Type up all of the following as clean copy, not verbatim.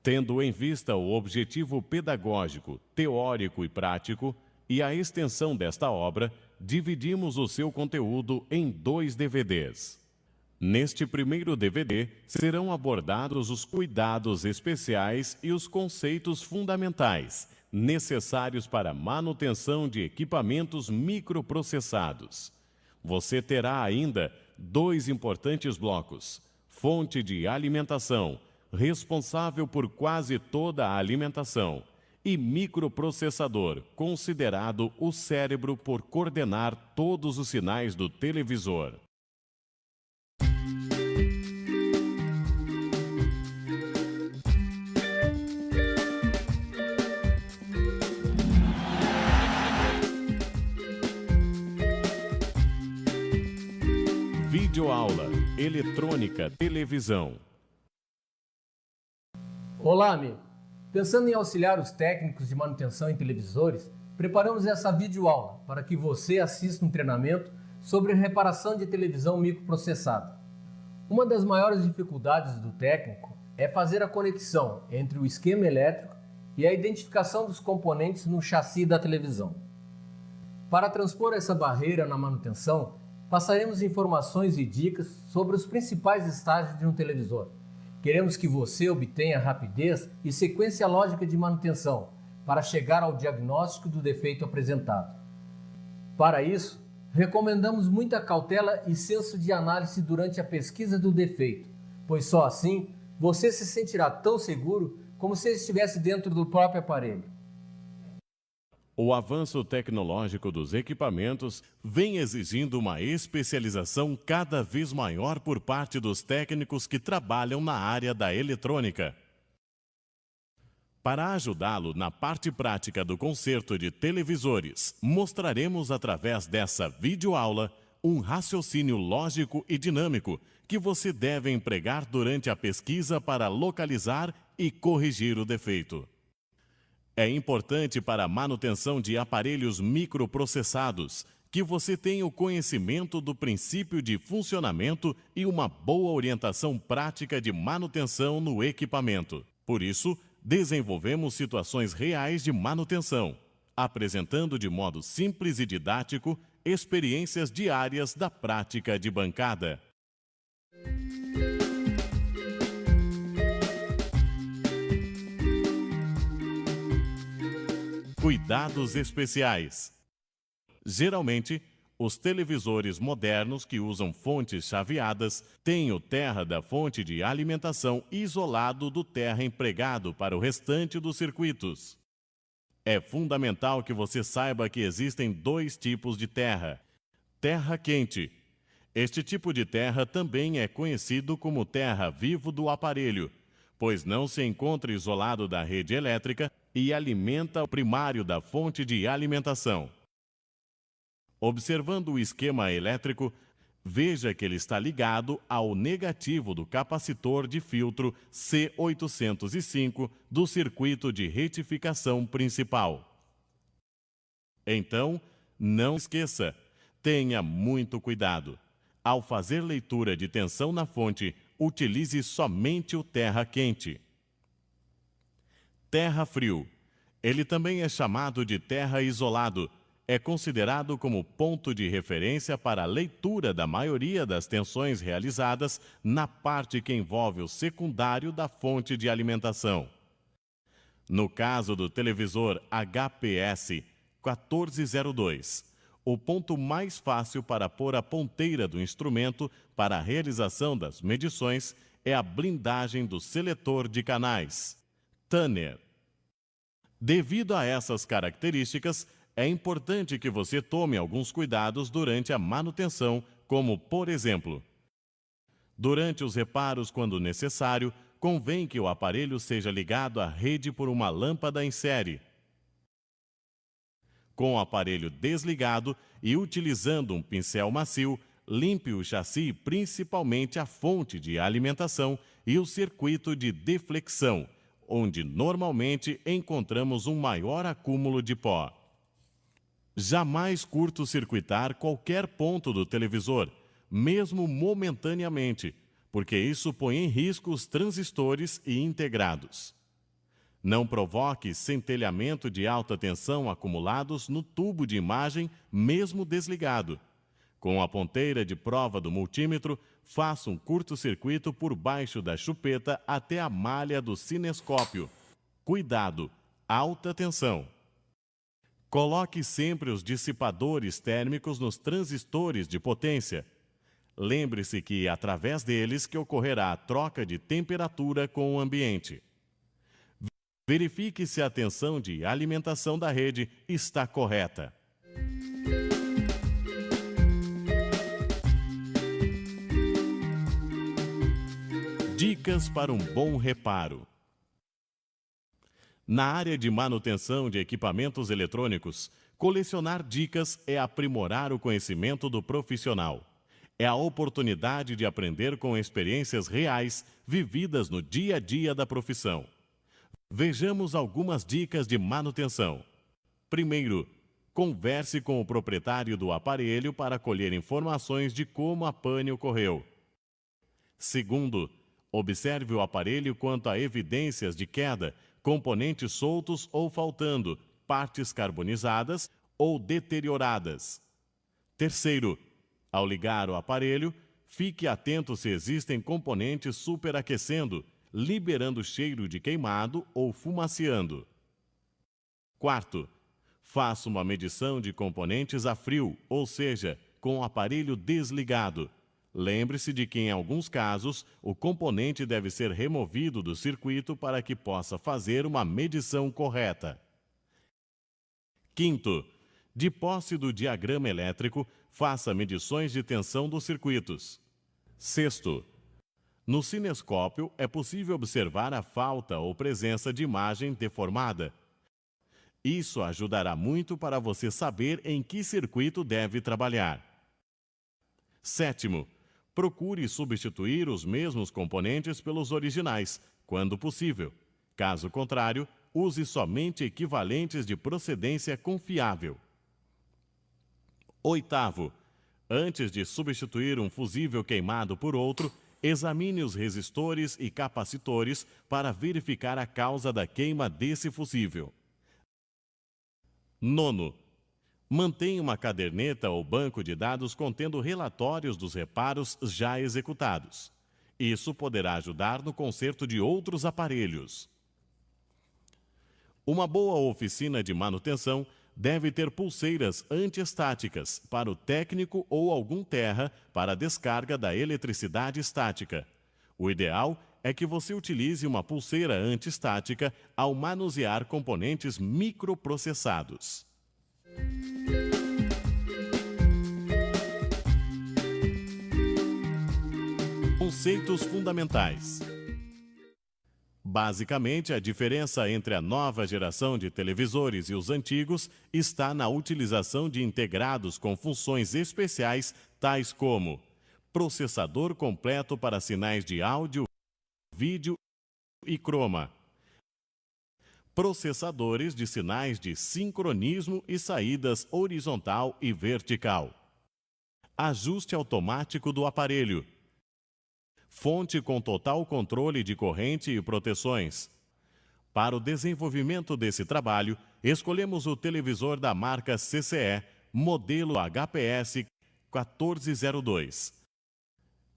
Tendo em vista o objetivo pedagógico, teórico e prático e a extensão desta obra, dividimos o seu conteúdo em 2 DVDs. Neste primeiro DVD, serão abordados os cuidados especiais e os conceitos fundamentais necessários para a manutenção de equipamentos microprocessados. Você terá ainda 2 importantes blocos: fonte de alimentação, responsável por quase toda a alimentação, e microprocessador, considerado o cérebro por coordenar todos os sinais do televisor. Videoaula, eletrônica, televisão. Olá, amigo! Pensando em auxiliar os técnicos de manutenção em televisores, preparamos essa videoaula para que você assista um treinamento sobre reparação de televisão microprocessada. Uma das maiores dificuldades do técnico é fazer a conexão entre o esquema elétrico e a identificação dos componentes no chassi da televisão. Para transpor essa barreira na manutenção, passaremos informações e dicas sobre os principais estágios de um televisor. Queremos que você obtenha rapidez e sequência lógica de manutenção para chegar ao diagnóstico do defeito apresentado. Para isso, recomendamos muita cautela e senso de análise durante a pesquisa do defeito, pois só assim você se sentirá tão seguro como se estivesse dentro do próprio aparelho. O avanço tecnológico dos equipamentos vem exigindo uma especialização cada vez maior por parte dos técnicos que trabalham na área da eletrônica. Para ajudá-lo na parte prática do conserto de televisores, mostraremos através dessa videoaula um raciocínio lógico e dinâmico que você deve empregar durante a pesquisa para localizar e corrigir o defeito. É importante para a manutenção de aparelhos microprocessados que você tenha o conhecimento do princípio de funcionamento e uma boa orientação prática de manutenção no equipamento. Por isso, desenvolvemos situações reais de manutenção, apresentando de modo simples e didático experiências diárias da prática de bancada. Cuidados especiais. Geralmente, os televisores modernos que usam fontes chaveadas têm o terra da fonte de alimentação isolado do terra empregado para o restante dos circuitos. É fundamental que você saiba que existem 2 tipos de terra. Terra quente. Este tipo de terra também é conhecido como terra vivo do aparelho, pois não se encontra isolado da rede elétrica e alimenta o primário da fonte de alimentação. Observando o esquema elétrico, veja que ele está ligado ao negativo do capacitor de filtro C805 do circuito de retificação principal. Então, não esqueça, tenha muito cuidado. Ao fazer leitura de tensão na fonte, utilize somente o terra quente. Terra frio. Ele também é chamado de terra isolado. É considerado como ponto de referência para a leitura da maioria das tensões realizadas na parte que envolve o secundário da fonte de alimentação. No caso do televisor HPS 1402, o ponto mais fácil para pôr a ponteira do instrumento para a realização das medições é a blindagem do seletor de canais, Tanner. Devido a essas características, é importante que você tome alguns cuidados durante a manutenção, como, por exemplo, durante os reparos, quando necessário, convém que o aparelho seja ligado à rede por uma lâmpada em série. Com o aparelho desligado e utilizando um pincel macio, limpe o chassi, principalmente a fonte de alimentação e o circuito de deflexão, onde normalmente encontramos um maior acúmulo de pó. Jamais curto-circuitar qualquer ponto do televisor, mesmo momentaneamente, porque isso põe em risco os transistores e integrados. Não provoque centelhamento de alta tensão acumulados no tubo de imagem, mesmo desligado. Com a ponteira de prova do multímetro, faça um curto-circuito por baixo da chupeta até a malha do cinescópio. Cuidado! Alta tensão! Coloque sempre os dissipadores térmicos nos transistores de potência. Lembre-se que é através deles que ocorrerá a troca de temperatura com o ambiente. Verifique se a tensão de alimentação da rede está correta. Dicas para um bom reparo. Na área de manutenção de equipamentos eletrônicos, colecionar dicas é aprimorar o conhecimento do profissional. É a oportunidade de aprender com experiências reais vividas no dia a dia da profissão. Vejamos algumas dicas de manutenção. Primeiro, converse com o proprietário do aparelho para colher informações de como a pane ocorreu. Segundo, observe o aparelho quanto a evidências de queda, componentes soltos ou faltando, partes carbonizadas ou deterioradas. Terceiro, ao ligar o aparelho, fique atento se existem componentes superaquecendo, liberando cheiro de queimado ou fumaceando. Quarto, faça uma medição de componentes a frio, ou seja, com o aparelho desligado. Lembre-se de que, em alguns casos, o componente deve ser removido do circuito para que possa fazer uma medição correta. Quinto, de posse do diagrama elétrico, faça medições de tensão dos circuitos. Sexto, no cinescópio é possível observar a falta ou presença de imagem deformada. Isso ajudará muito para você saber em que circuito deve trabalhar. Sétimo, procure substituir os mesmos componentes pelos originais, quando possível. Caso contrário, use somente equivalentes de procedência confiável. Oitavo, antes de substituir um fusível queimado por outro, examine os resistores e capacitores para verificar a causa da queima desse fusível. Nono, mantenha uma caderneta ou banco de dados contendo relatórios dos reparos já executados. Isso poderá ajudar no conserto de outros aparelhos. Uma boa oficina de manutenção deve ter pulseiras antiestáticas para o técnico ou algum terra para a descarga da eletricidade estática. O ideal é que você utilize uma pulseira antiestática ao manusear componentes microprocessados. Conceitos fundamentais. Basicamente, a diferença entre a nova geração de televisores e os antigos está na utilização de integrados com funções especiais, tais como processador completo para sinais de áudio, vídeo e croma, processadores de sinais de sincronismo e saídas horizontal e vertical, ajuste automático do aparelho, fonte com total controle de corrente e proteções. Para o desenvolvimento desse trabalho, escolhemos o televisor da marca CCE, modelo HPS 1402.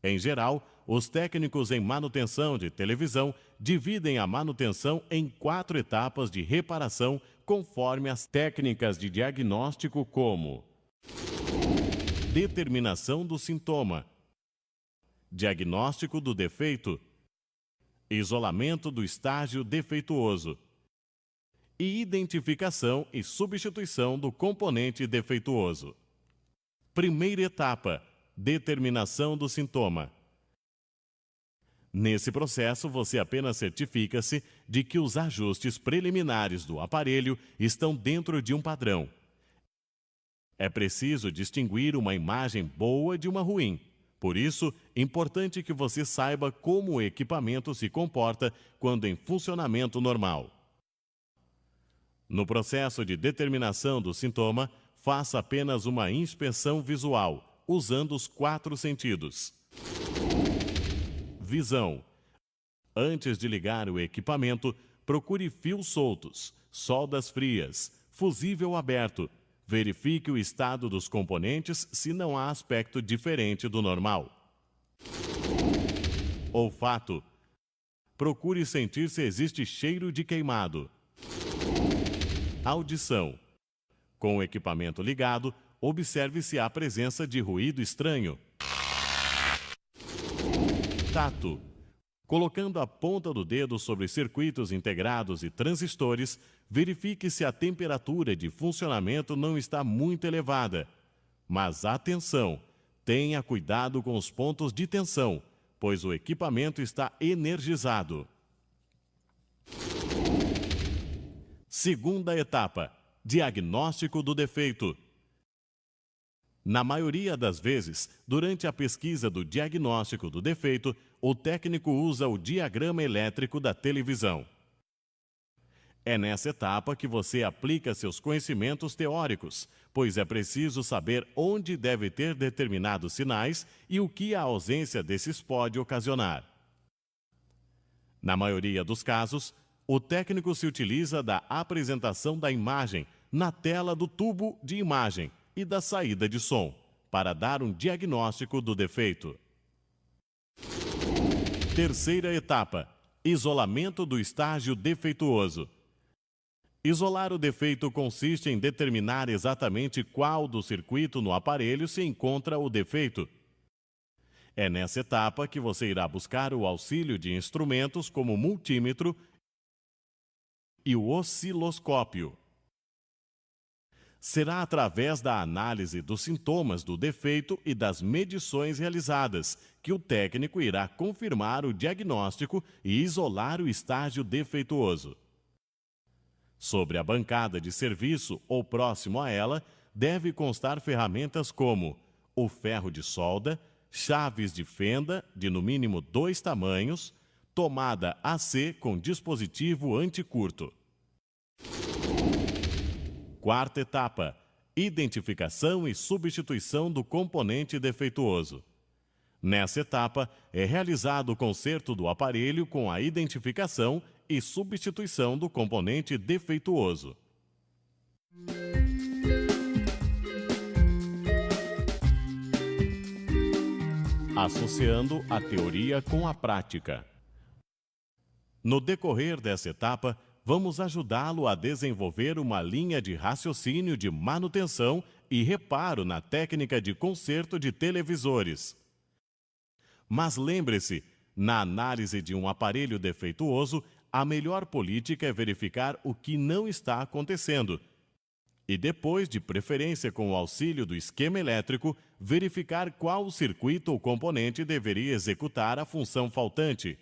Em geral, os técnicos em manutenção de televisão dividem a manutenção em 4 etapas de reparação conforme as técnicas de diagnóstico como determinação do sintoma, diagnóstico do defeito, isolamento do estágio defeituoso e identificação e substituição do componente defeituoso. Primeira etapa, determinação do sintoma. Nesse processo, você apenas certifica-se de que os ajustes preliminares do aparelho estão dentro de um padrão. É preciso distinguir uma imagem boa de uma ruim. Por isso, é importante que você saiba como o equipamento se comporta quando em funcionamento normal. No processo de determinação do sintoma, faça apenas uma inspeção visual, usando os 4 sentidos. Visão. Antes de ligar o equipamento, procure fios soltos, soldas frias, fusível aberto. Verifique o estado dos componentes se não há aspecto diferente do normal. Olfato. Procure sentir se existe cheiro de queimado. Audição. Com o equipamento ligado, observe se há presença de ruído estranho. Tato. Colocando a ponta do dedo sobre circuitos integrados e transistores, verifique se a temperatura de funcionamento não está muito elevada. Mas atenção, tenha cuidado com os pontos de tensão, pois o equipamento está energizado. Segunda etapa: diagnóstico do defeito. Na maioria das vezes, durante a pesquisa do diagnóstico do defeito, o técnico usa o diagrama elétrico da televisão. É nessa etapa que você aplica seus conhecimentos teóricos, pois é preciso saber onde deve ter determinados sinais e o que a ausência desses pode ocasionar. Na maioria dos casos, o técnico se utiliza da apresentação da imagem na tela do tubo de imagem e da saída de som, para dar um diagnóstico do defeito. Terceira etapa: isolamento do estágio defeituoso. Isolar o defeito consiste em determinar exatamente qual do circuito no aparelho se encontra o defeito. É nessa etapa que você irá buscar o auxílio de instrumentos como o multímetro e o osciloscópio. Será através da análise dos sintomas do defeito e das medições realizadas que o técnico irá confirmar o diagnóstico e isolar o estágio defeituoso. Sobre a bancada de serviço ou próximo a ela, deve constar ferramentas como o ferro de solda, chaves de fenda de no mínimo 2 tamanhos, tomada AC com dispositivo anticurto. Quarta etapa: identificação e substituição do componente defeituoso. Nessa etapa, é realizado o conserto do aparelho com a identificação e substituição do componente defeituoso. Associando a teoria com a prática. No decorrer dessa etapa, vamos ajudá-lo a desenvolver uma linha de raciocínio de manutenção e reparo na técnica de conserto de televisores. Mas lembre-se, na análise de um aparelho defeituoso, a melhor política é verificar o que não está acontecendo e depois, de preferência com o auxílio do esquema elétrico, verificar qual circuito ou componente deveria executar a função faltante.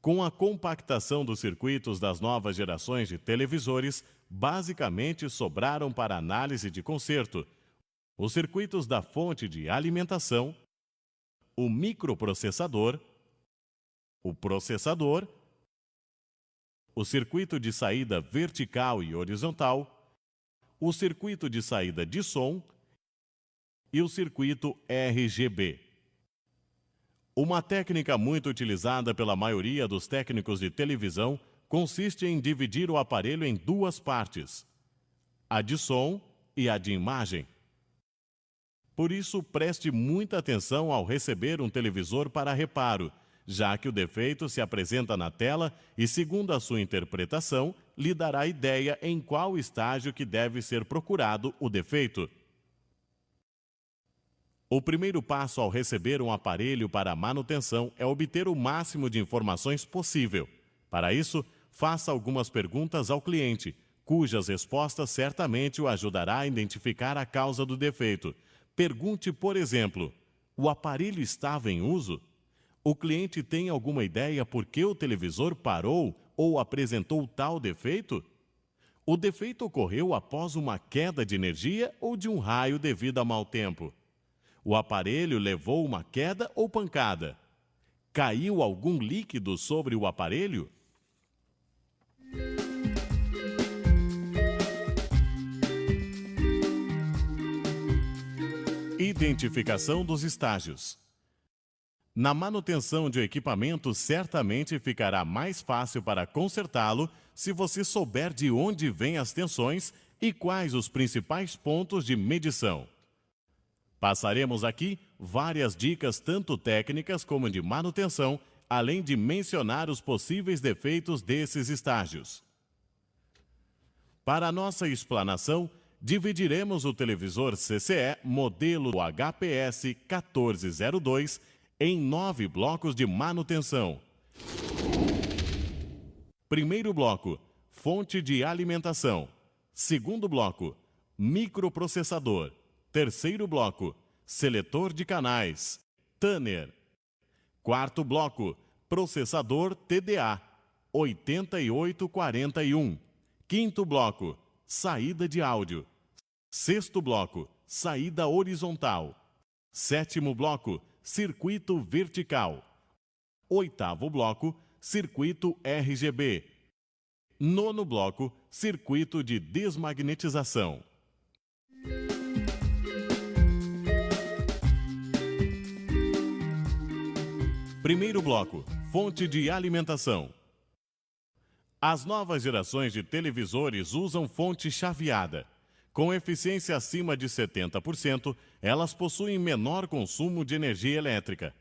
Com a compactação dos circuitos das novas gerações de televisores, basicamente sobraram para análise de conserto os circuitos da fonte de alimentação, o microprocessador, o processador, o circuito de saída vertical e horizontal, o circuito de saída de som e o circuito RGB. Uma técnica muito utilizada pela maioria dos técnicos de televisão consiste em dividir o aparelho em 2 partes, a de som e a de imagem. Por isso, preste muita atenção ao receber um televisor para reparo, já que o defeito se apresenta na tela e, segundo a sua interpretação, lhe dará ideia em qual estágio que deve ser procurado o defeito. O primeiro passo ao receber um aparelho para manutenção é obter o máximo de informações possível. Para isso, faça algumas perguntas ao cliente, cujas respostas certamente o ajudará a identificar a causa do defeito. Pergunte, por exemplo, o aparelho estava em uso? O cliente tem alguma ideia por que o televisor parou ou apresentou tal defeito? O defeito ocorreu após uma queda de energia ou de um raio devido a mau tempo? O aparelho levou uma queda ou pancada? Caiu algum líquido sobre o aparelho? Identificação dos estágios. Na manutenção de um equipamento, certamente ficará mais fácil para consertá-lo se você souber de onde vêm as tensões e quais os principais pontos de medição. Passaremos aqui várias dicas tanto técnicas como de manutenção, além de mencionar os possíveis defeitos desses estágios. Para nossa explanação, dividiremos o televisor CCE modelo HPS 1402 em 9 blocos de manutenção. Primeiro bloco, fonte de alimentação. Segundo bloco, microprocessador. Terceiro bloco, seletor de canais, Tanner. Quarto bloco, processador TDA, 8841. Quinto bloco, saída de áudio. Sexto bloco, saída horizontal. Sétimo bloco, circuito vertical. Oitavo bloco, circuito RGB. Nono bloco, circuito de desmagnetização. Primeiro bloco, fonte de alimentação. As novas gerações de televisores usam fonte chaveada. Com eficiência acima de 70%, elas possuem menor consumo de energia elétrica.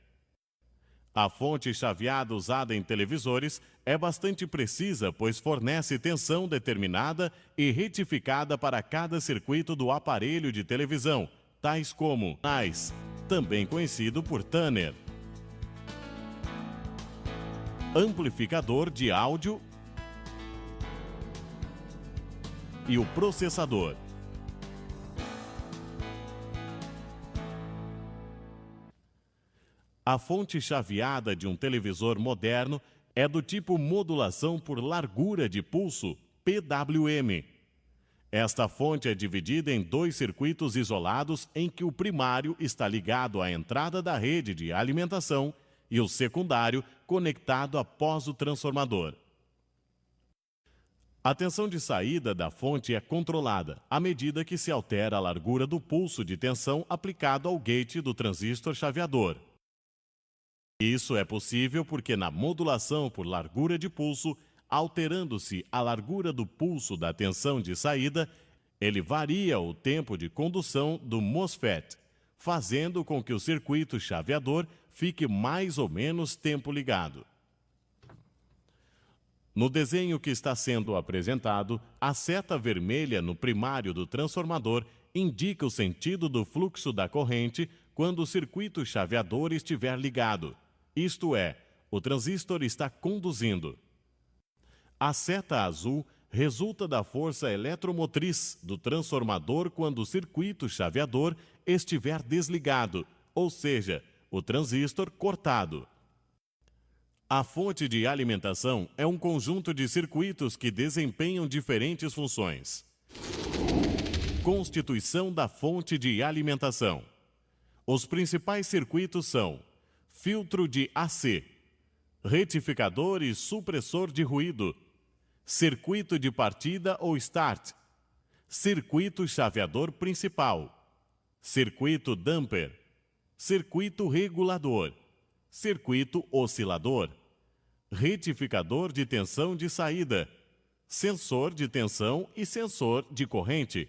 A fonte chaveada usada em televisores é bastante precisa, pois fornece tensão determinada e retificada para cada circuito do aparelho de televisão, tais como NICE, também conhecido por Tanner. Amplificador de áudio e o processador. A fonte chaveada de um televisor moderno é do tipo modulação por largura de pulso, PWM. Esta fonte é dividida em 2 circuitos isolados em que o primário está ligado à entrada da rede de alimentação e o secundário conectado após o transformador. A tensão de saída da fonte é controlada à medida que se altera a largura do pulso de tensão aplicado ao gate do transistor chaveador. Isso é possível porque na modulação por largura de pulso, alterando-se a largura do pulso da tensão de saída, ele varia o tempo de condução do MOSFET, fazendo com que o circuito chaveador fique mais ou menos tempo ligado. No desenho que está sendo apresentado, a seta vermelha no primário do transformador indica o sentido do fluxo da corrente quando o circuito chaveador estiver ligado. Isto é, o transistor está conduzindo. A seta azul resulta da força eletromotriz do transformador quando o circuito chaveador estiver desligado, ou seja, o transistor cortado. A fonte de alimentação é um conjunto de circuitos que desempenham diferentes funções. Constituição da fonte de alimentação. Os principais circuitos são filtro de AC, retificador e supressor de ruído, circuito de partida ou start, circuito chaveador principal, circuito damper, circuito regulador, circuito oscilador, retificador de tensão de saída, sensor de tensão e sensor de corrente.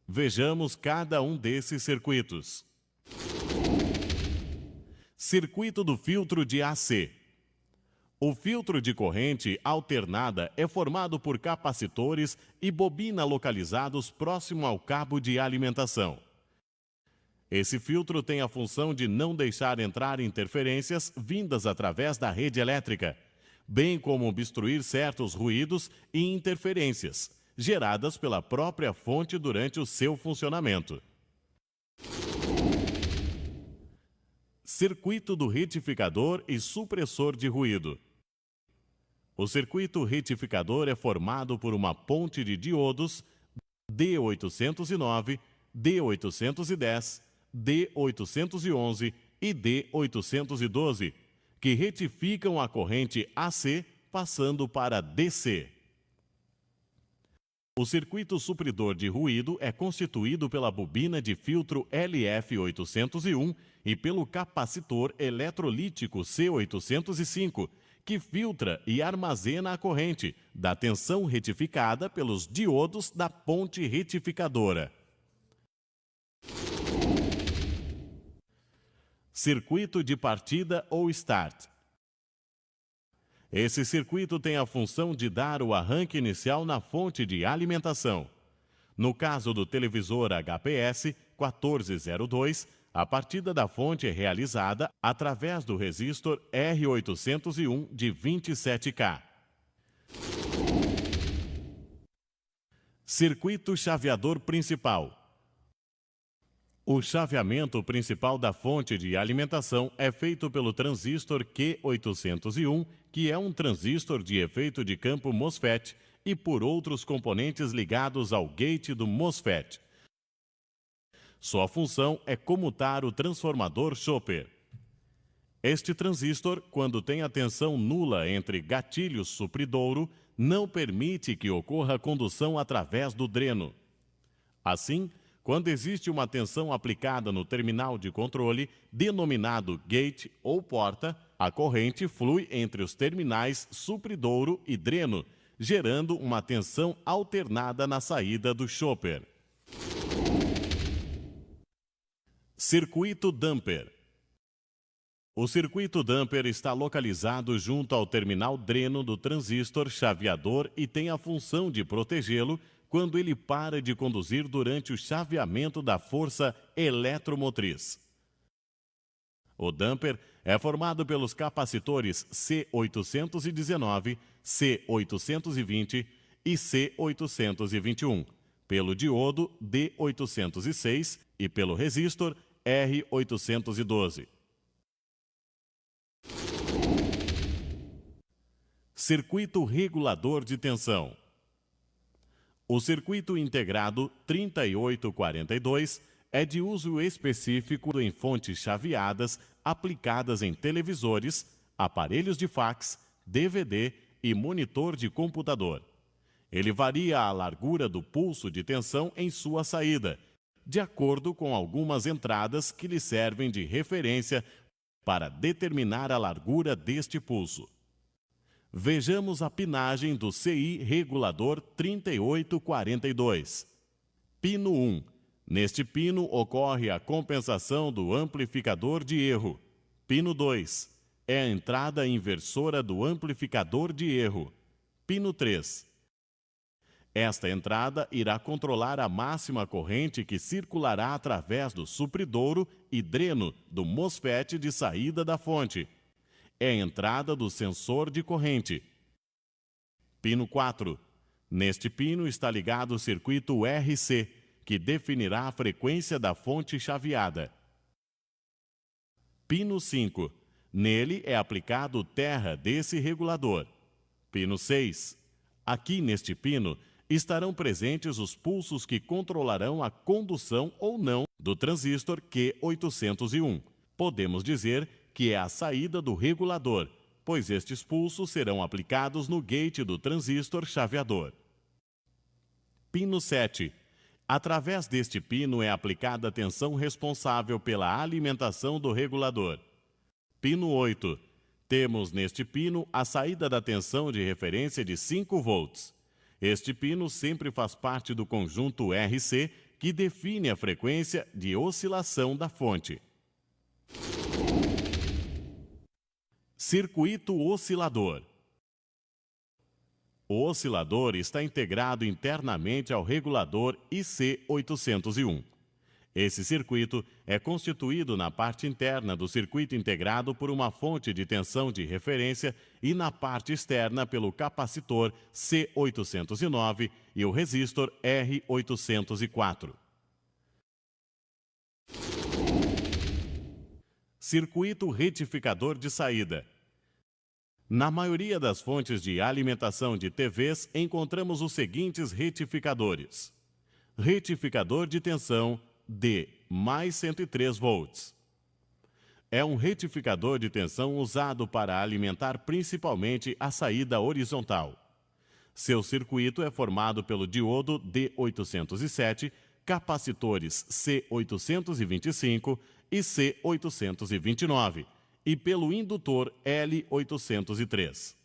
Vejamos cada um desses circuitos. Circuito do filtro de AC. O filtro de corrente alternada é formado por capacitores e bobina localizados próximo ao cabo de alimentação. Esse filtro tem a função de não deixar entrar interferências vindas através da rede elétrica, bem como obstruir certos ruídos e interferências geradas pela própria fonte durante o seu funcionamento. Circuito do retificador e supressor de ruído. O circuito retificador é formado por uma ponte de diodos D809, D810, D811 e D812, que retificam a corrente AC passando para DC. O circuito supridor de ruído é constituído pela bobina de filtro LF801 e pelo capacitor eletrolítico C805, que filtra e armazena a corrente da tensão retificada pelos diodos da ponte retificadora. Circuito de partida ou start. Esse circuito tem a função de dar o arranque inicial na fonte de alimentação. No caso do televisor HPS 1402, a partida da fonte é realizada através do resistor R801 de 27K. Circuito chaveador principal. O chaveamento principal da fonte de alimentação é feito pelo transistor Q801, que é um transistor de efeito de campo MOSFET, e por outros componentes ligados ao gate do MOSFET. Sua função é comutar o transformador Chopper. Este transistor, quando tem a tensão nula entre gatilhos supridouro, não permite que ocorra condução através do dreno. Assim, quando existe uma tensão aplicada no terminal de controle, denominado gate ou porta, a corrente flui entre os terminais supridouro e dreno, gerando uma tensão alternada na saída do chopper. Circuito damper. O circuito damper está localizado junto ao terminal dreno do transistor chaveador e tem a função de protegê-lo quando ele para de conduzir durante o chaveamento da força eletromotriz. O damper é formado pelos capacitores C819, C820 e C821, pelo diodo D806 e pelo resistor R812. Circuito regulador de tensão. O circuito integrado 3842 é de uso específico em fontes chaveadas aplicadas em televisores, aparelhos de fax, DVD e monitor de computador. Ele varia a largura do pulso de tensão em sua saída, de acordo com algumas entradas que lhe servem de referência para determinar a largura deste pulso. Vejamos a pinagem do CI regulador 3842. Pino 1. Neste pino ocorre a compensação do amplificador de erro. Pino 2. É a entrada inversora do amplificador de erro. Pino 3. Esta entrada irá controlar a máxima corrente que circulará através do supridouro e dreno do MOSFET de saída da fonte. É a entrada do sensor de corrente. Pino 4. Neste pino está ligado o circuito RC, que definirá a frequência da fonte chaveada. Pino 5. Nele é aplicado o terra desse regulador. Pino 6. Aqui neste pino estarão presentes os pulsos que controlarão a condução ou não do transistor Q801. Podemos dizer que é a saída do regulador, pois estes pulsos serão aplicados no gate do transistor chaveador. Pino 7. Através deste pino é aplicada a tensão responsável pela alimentação do regulador. Pino 8. Temos neste pino a saída da tensão de referência de 5 volts. Este pino sempre faz parte do conjunto RC, que define a frequência de oscilação da fonte. Circuito oscilador. O oscilador está integrado internamente ao regulador IC801. Esse circuito é constituído na parte interna do circuito integrado por uma fonte de tensão de referência e na parte externa pelo capacitor C809 e o resistor R804. Circuito retificador de saída. Na maioria das fontes de alimentação de TVs, encontramos os seguintes retificadores. Retificador de tensão D mais 103 volts. É um retificador de tensão usado para alimentar principalmente a saída horizontal. Seu circuito é formado pelo diodo D807, capacitores C825 e C829 e pelo indutor L803.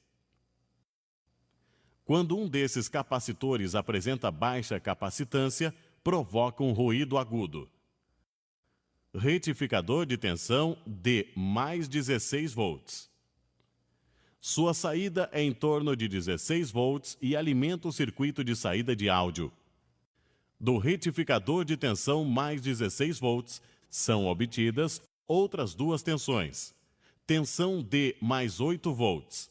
Quando um desses capacitores apresenta baixa capacitância, provoca um ruído agudo. Retificador de tensão de mais 16 volts. Sua saída é em torno de 16 volts e alimenta o circuito de saída de áudio. Do retificador de tensão mais 16 volts são obtidas outras duas tensões. Tensão D mais 8 volts.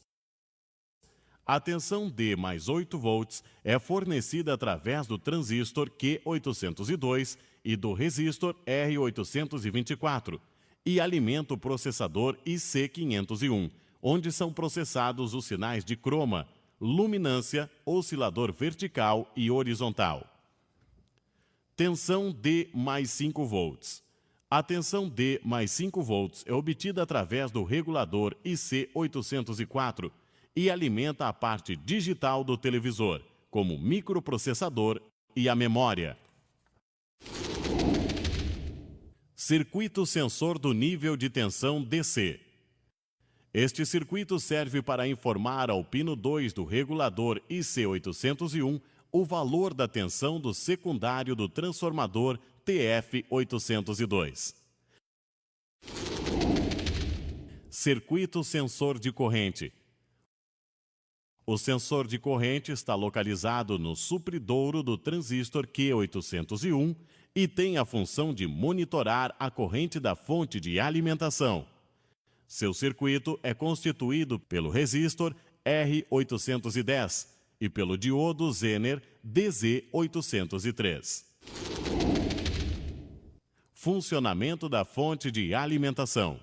A tensão D mais 8 volts é fornecida através do transistor Q802 e do resistor R824 e alimenta o processador IC501, onde são processados os sinais de croma, luminância, oscilador vertical e horizontal. Tensão D mais 5 volts. A tensão D mais 5 volts é obtida através do regulador IC804 e alimenta a parte digital do televisor, como o microprocessador e a memória. Circuito sensor do nível de tensão DC. Este circuito serve para informar ao pino 2 do regulador IC801 o valor da tensão do secundário do transformador TF802. Circuito sensor de corrente. O sensor de corrente está localizado no supridouro do transistor Q801 e tem a função de monitorar a corrente da fonte de alimentação. Seu circuito é constituído pelo resistor R810 e pelo diodo Zener DZ803. Funcionamento da fonte de alimentação.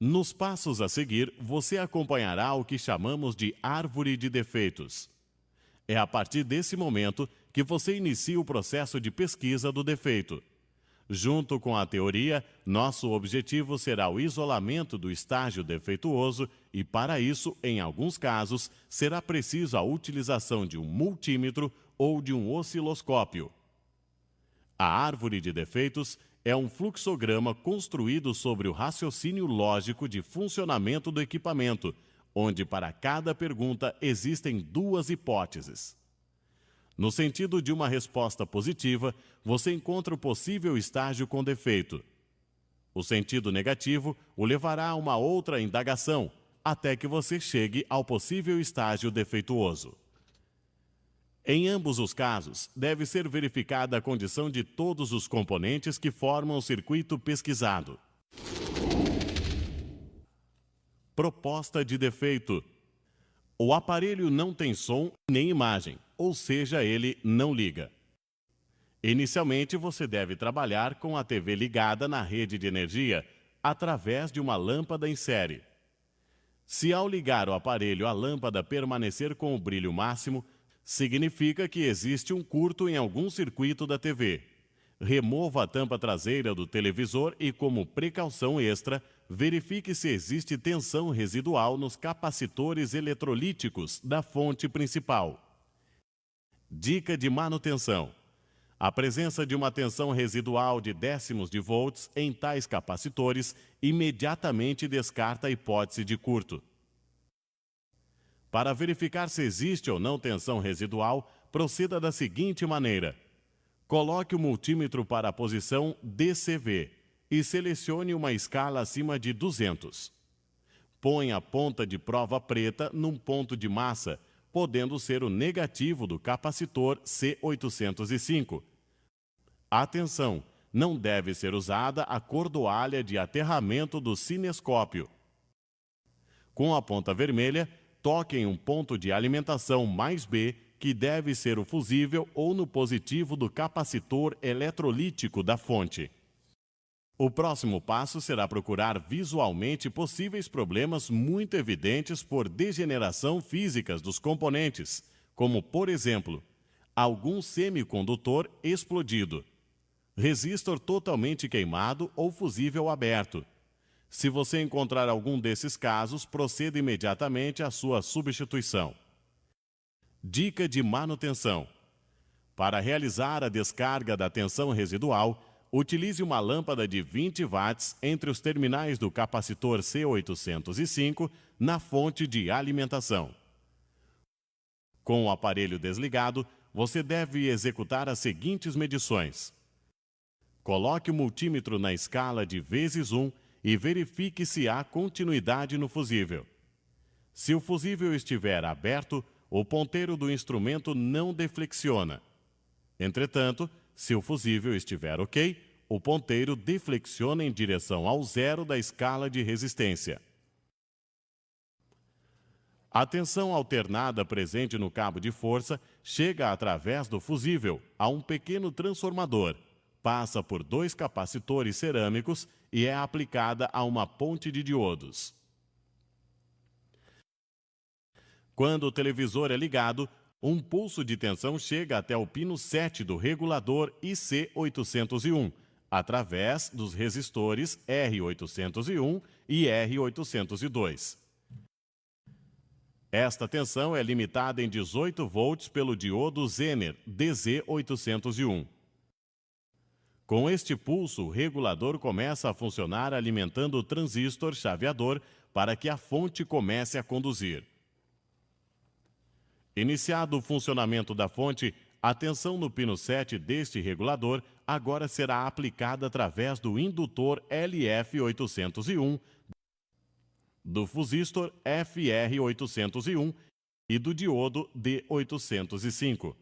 Nos passos a seguir, você acompanhará o que chamamos de árvore de defeitos. É a partir desse momento que você inicia o processo de pesquisa do defeito. Junto com a teoria, nosso objetivo será o isolamento do estágio defeituoso e, para isso, em alguns casos, será preciso a utilização de um multímetro ou de um osciloscópio. A árvore de defeitos é um fluxograma construído sobre o raciocínio lógico de funcionamento do equipamento, onde para cada pergunta existem duas hipóteses. No sentido de uma resposta positiva, você encontra o possível estágio com defeito. O sentido negativo o levará a uma outra indagação, até que você chegue ao possível estágio defeituoso. Em ambos os casos, deve ser verificada a condição de todos os componentes que formam o circuito pesquisado. Proposta de defeito. O aparelho não tem som nem imagem, ou seja, ele não liga. Inicialmente, você deve trabalhar com a TV ligada na rede de energia através de uma lâmpada em série. Se ao ligar o aparelho a lâmpada permanecer com o brilho máximo, significa que existe um curto em algum circuito da TV. Remova a tampa traseira do televisor e, como precaução extra, verifique se existe tensão residual nos capacitores eletrolíticos da fonte principal. Dica de manutenção. A presença de uma tensão residual de décimos de volts em tais capacitores imediatamente descarta a hipótese de curto. Para verificar se existe ou não tensão residual, proceda da seguinte maneira. Coloque o multímetro para a posição DCV e selecione uma escala acima de 200. Põe a ponta de prova preta num ponto de massa, podendo ser o negativo do capacitor C805. Atenção, não deve ser usada a cordoalha de aterramento do cinescópio. Com a ponta vermelha, toque em um ponto de alimentação mais B, que deve ser o fusível ou no positivo do capacitor eletrolítico da fonte. O próximo passo será procurar visualmente possíveis problemas muito evidentes por degeneração físicas dos componentes, como, por exemplo, algum semicondutor explodido, resistor totalmente queimado ou fusível aberto. Se você encontrar algum desses casos, proceda imediatamente à sua substituição. Dica de manutenção. Para realizar a descarga da tensão residual, utilize uma lâmpada de 20 watts entre os terminais do capacitor C805 na fonte de alimentação. Com o aparelho desligado, você deve executar as seguintes medições. Coloque o multímetro na escala de vezes 1 e verifique se há continuidade no fusível. Se o fusível estiver aberto, o ponteiro do instrumento não deflexiona. Entretanto, se o fusível estiver ok, o ponteiro deflexiona em direção ao zero da escala de resistência. A tensão alternada presente no cabo de força chega através do fusível a um pequeno transformador, passa por 2 capacitores cerâmicos e é aplicada a uma ponte de diodos. Quando o televisor é ligado, um pulso de tensão chega até o pino 7 do regulador IC801, através dos resistores R801 e R802. Esta tensão é limitada em 18 volts pelo diodo Zener DZ801. Com este pulso, o regulador começa a funcionar alimentando o transistor chaveador para que a fonte comece a conduzir. Iniciado o funcionamento da fonte, a tensão no pino 7 deste regulador agora será aplicada através do indutor LF801, do fusistor FR801 e do diodo D805.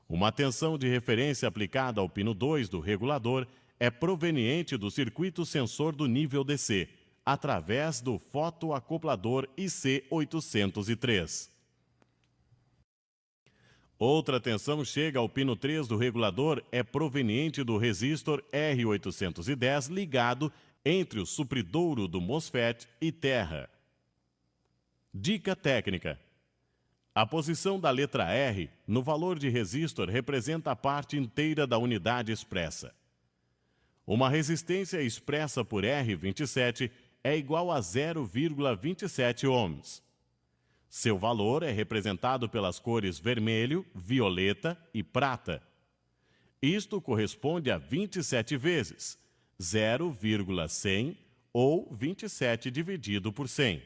Uma tensão de referência aplicada ao pino 2 do regulador é proveniente do circuito sensor do nível DC, através do fotoacoplador IC803. Outra tensão chega ao pino 3 do regulador é proveniente do resistor R810 ligado entre o supridouro do MOSFET e terra. Dica técnica. A posição da letra R no valor de resistor representa a parte inteira da unidade expressa. Uma resistência expressa por R27 é igual a 0,27 ohms. Seu valor é representado pelas cores vermelho, violeta e prata. Isto corresponde a 27 vezes, 0,100 ou 27 dividido por 100.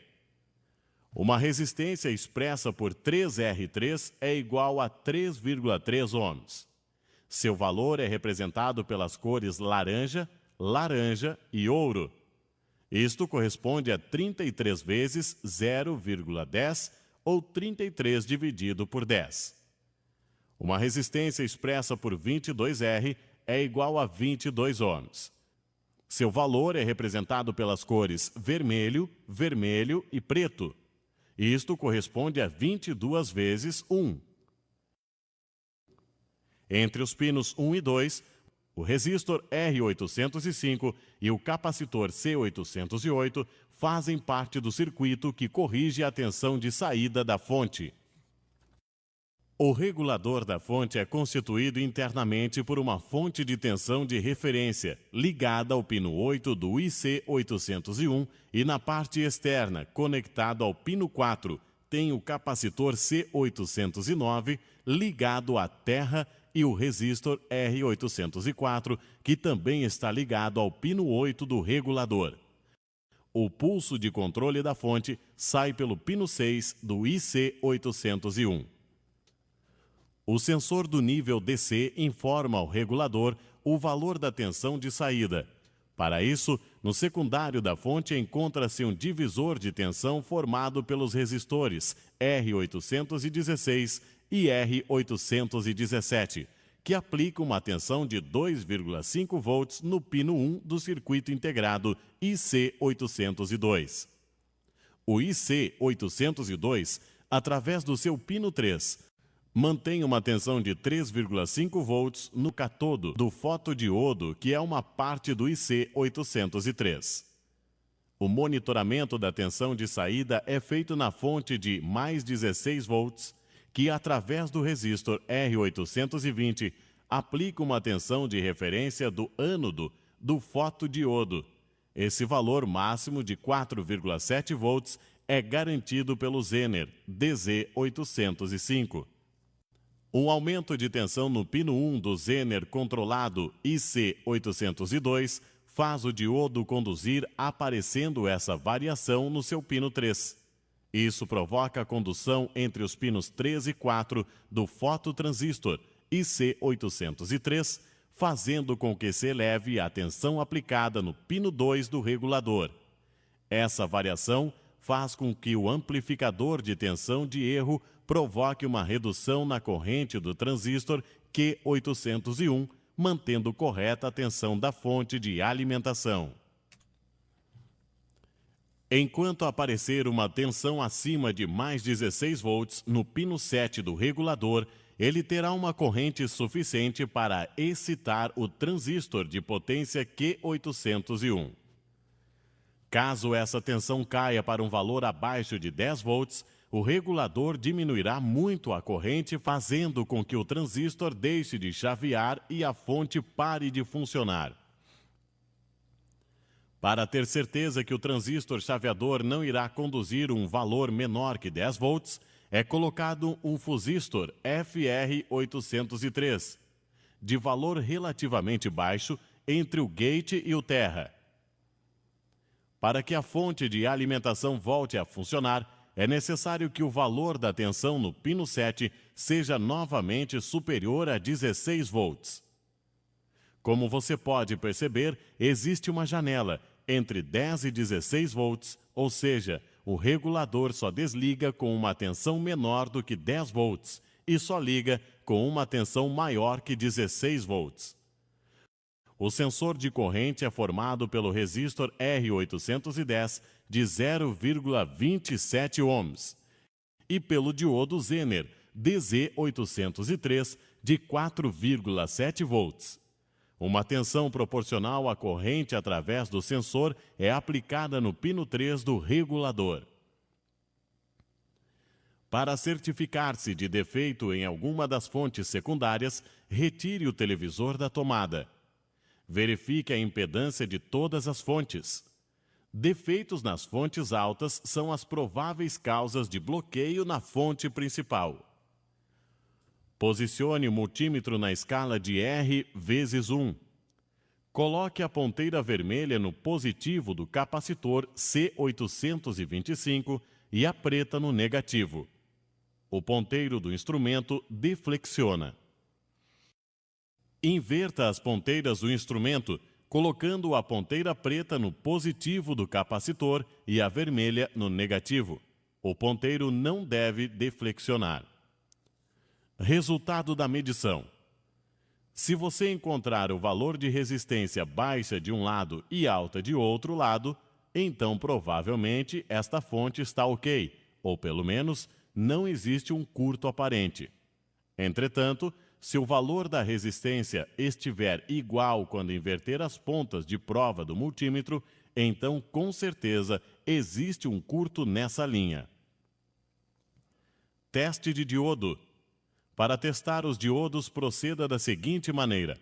Uma resistência expressa por 3R3 é igual a 3,3 ohms. Seu valor é representado pelas cores laranja, laranja e ouro. Isto corresponde a 33 vezes 0,10 ou 33 dividido por 10. Uma resistência expressa por 22R é igual a 22 ohms. Seu valor é representado pelas cores vermelho, vermelho e preto. Isto corresponde a 22 vezes 1. Entre os pinos 1 e 2, o resistor R805 e o capacitor C808 fazem parte do circuito que corrige a tensão de saída da fonte. O regulador da fonte é constituído internamente por uma fonte de tensão de referência, ligada ao pino 8 do IC801 e na parte externa, conectado ao pino 4, tem o capacitor C809 ligado à terra e o resistor R804, que também está ligado ao pino 8 do regulador. O pulso de controle da fonte sai pelo pino 6 do IC801. O sensor do nível DC informa ao regulador o valor da tensão de saída. Para isso, no secundário da fonte encontra-se um divisor de tensão formado pelos resistores R816 e R817, que aplica uma tensão de 2,5 volts no pino 1 do circuito integrado IC802. O IC802, através do seu pino 3, mantém uma tensão de 3,5 volts no catodo do fotodiodo, que é uma parte do IC803. O monitoramento da tensão de saída é feito na fonte de mais 16 volts, que através do resistor R820 aplica uma tensão de referência do ânodo do fotodiodo. Esse valor máximo de 4,7 volts é garantido pelo Zener DZ805. Um aumento de tensão no pino 1 do Zener controlado IC802 faz o diodo conduzir aparecendo essa variação no seu pino 3. Isso provoca a condução entre os pinos 3 e 4 do fototransistor IC803, fazendo com que se eleve a tensão aplicada no pino 2 do regulador. Essa variação faz com que o amplificador de tensão de erro provoque uma redução na corrente do transistor Q801, mantendo correta a tensão da fonte de alimentação. Enquanto aparecer uma tensão acima de mais 16 volts no pino 7 do regulador, ele terá uma corrente suficiente para excitar o transistor de potência Q801. Caso essa tensão caia para um valor abaixo de 10 volts, o regulador diminuirá muito a corrente, fazendo com que o transistor deixe de chavear e a fonte pare de funcionar. Para ter certeza que o transistor chaveador não irá conduzir um valor menor que 10 volts, é colocado um fusistor FR803, de valor relativamente baixo, entre o gate e o terra. Para que a fonte de alimentação volte a funcionar, é necessário que o valor da tensão no pino 7 seja novamente superior a 16 volts. Como você pode perceber, existe uma janela entre 10 e 16 volts, ou seja, o regulador só desliga com uma tensão menor do que 10 volts e só liga com uma tensão maior que 16 volts. O sensor de corrente é formado pelo resistor R810 de 0,27 ohms e pelo diodo Zener DZ803 de 4,7 volts. Uma tensão proporcional à corrente através do sensor é aplicada no pino 3 do regulador. Para certificar-se de defeito em alguma das fontes secundárias, retire o televisor da tomada. Verifique a impedância de todas as fontes. Defeitos nas fontes altas são as prováveis causas de bloqueio na fonte principal. Posicione o multímetro na escala de R vezes 1. Coloque a ponteira vermelha no positivo do capacitor C825 e a preta no negativo. O ponteiro do instrumento deflexiona. Inverta as ponteiras do instrumento, colocando a ponteira preta no positivo do capacitor e a vermelha no negativo. O ponteiro não deve deflexionar. Resultado da medição. Se você encontrar o valor de resistência baixa de um lado e alta de outro lado, então provavelmente esta fonte está ok, ou pelo menos não existe um curto aparente. Entretanto, se o valor da resistência estiver igual quando inverter as pontas de prova do multímetro, então com certeza existe um curto nessa linha. Teste de diodo. Para testar os diodos, proceda da seguinte maneira.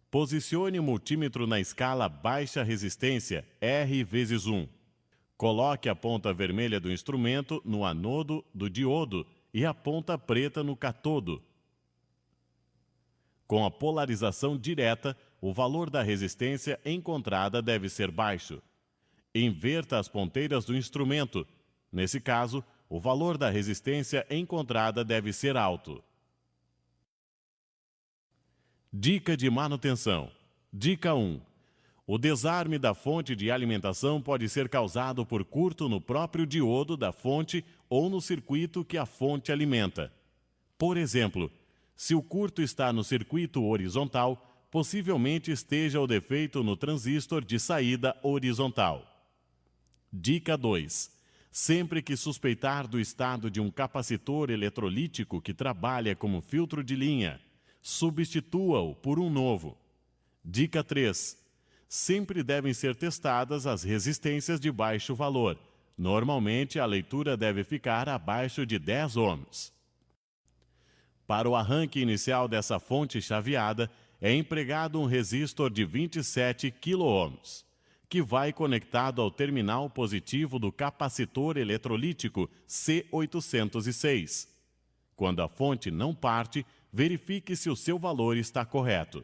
Posicione o multímetro na escala baixa resistência R vezes 1. Coloque a ponta vermelha do instrumento no anodo do diodo e a ponta preta no catodo. Com a polarização direta, o valor da resistência encontrada deve ser baixo. Inverta as ponteiras do instrumento. Nesse caso, o valor da resistência encontrada deve ser alto. Dica de manutenção. Dica 1. O desarme da fonte de alimentação pode ser causado por curto no próprio diodo da fonte ou no circuito que a fonte alimenta. Por exemplo, se o curto está no circuito horizontal, possivelmente esteja o defeito no transistor de saída horizontal. Dica 2. Sempre que suspeitar do estado de um capacitor eletrolítico que trabalha como filtro de linha, substitua-o por um novo. Dica 3. Sempre devem ser testadas as resistências de baixo valor. Normalmente, a leitura deve ficar abaixo de 10 ohms. Para o arranque inicial dessa fonte chaveada, é empregado um resistor de 27 kΩ. que vai conectado ao terminal positivo do capacitor eletrolítico C806. Quando a fonte não parte, verifique se o seu valor está correto.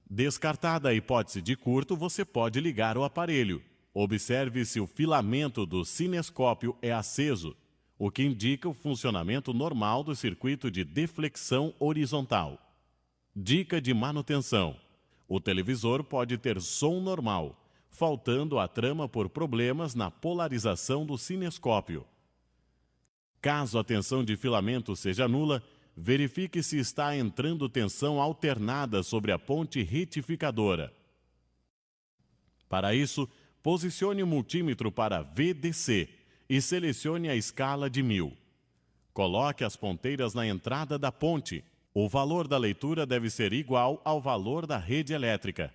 Descartada a hipótese de curto, você pode ligar o aparelho. Observe se o filamento do cinescópio é aceso, o que indica o funcionamento normal do circuito de deflexão horizontal. Dica de manutenção: o televisor pode ter som normal, faltando a trama por problemas na polarização do cinescópio. Caso a tensão de filamento seja nula, verifique se está entrando tensão alternada sobre a ponte retificadora. Para isso, posicione o multímetro para VDC e selecione a escala de 1000. Coloque as ponteiras na entrada da ponte. O valor da leitura deve ser igual ao valor da rede elétrica.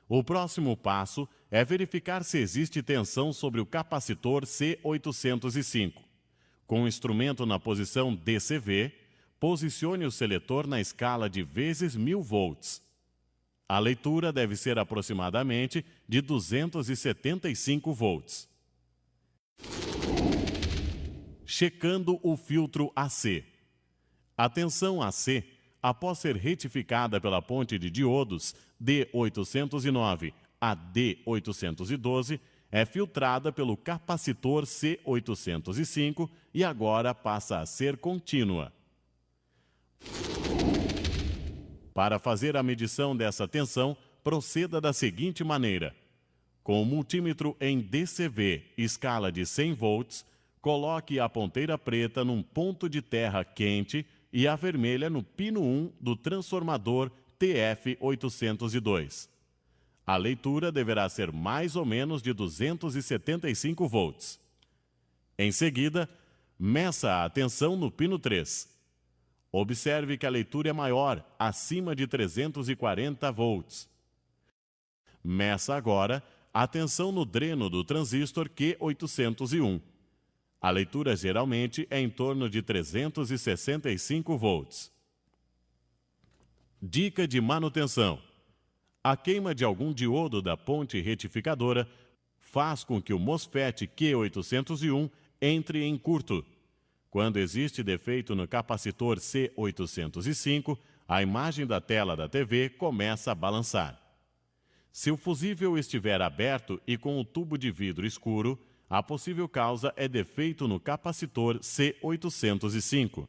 O próximo passo é verificar se existe tensão sobre o capacitor C805. Com o instrumento na posição DCV, posicione o seletor na escala de vezes 1000 volts. A leitura deve ser aproximadamente de 275 volts. Checando o filtro AC. A tensão AC, após ser retificada pela ponte de diodos D809 a D812, é filtrada pelo capacitor C805 e agora passa a ser contínua. Para fazer a medição dessa tensão, proceda da seguinte maneira. Com o multímetro em DCV, escala de 100 volts, coloque a ponteira preta num ponto de terra quente e a vermelha no pino 1 do transformador TF802. A leitura deverá ser mais ou menos de 275 volts. Em seguida, meça a tensão no pino 3. Observe que a leitura é maior, acima de 340 volts. Meça agora a tensão no dreno do transistor Q801. A leitura geralmente é em torno de 365 volts. Dica de manutenção: a queima de algum diodo da ponte retificadora faz com que o MOSFET Q801 entre em curto. Quando existe defeito no capacitor C805, a imagem da tela da TV começa a balançar. Se o fusível estiver aberto e com o tubo de vidro escuro, a possível causa é defeito no capacitor C805.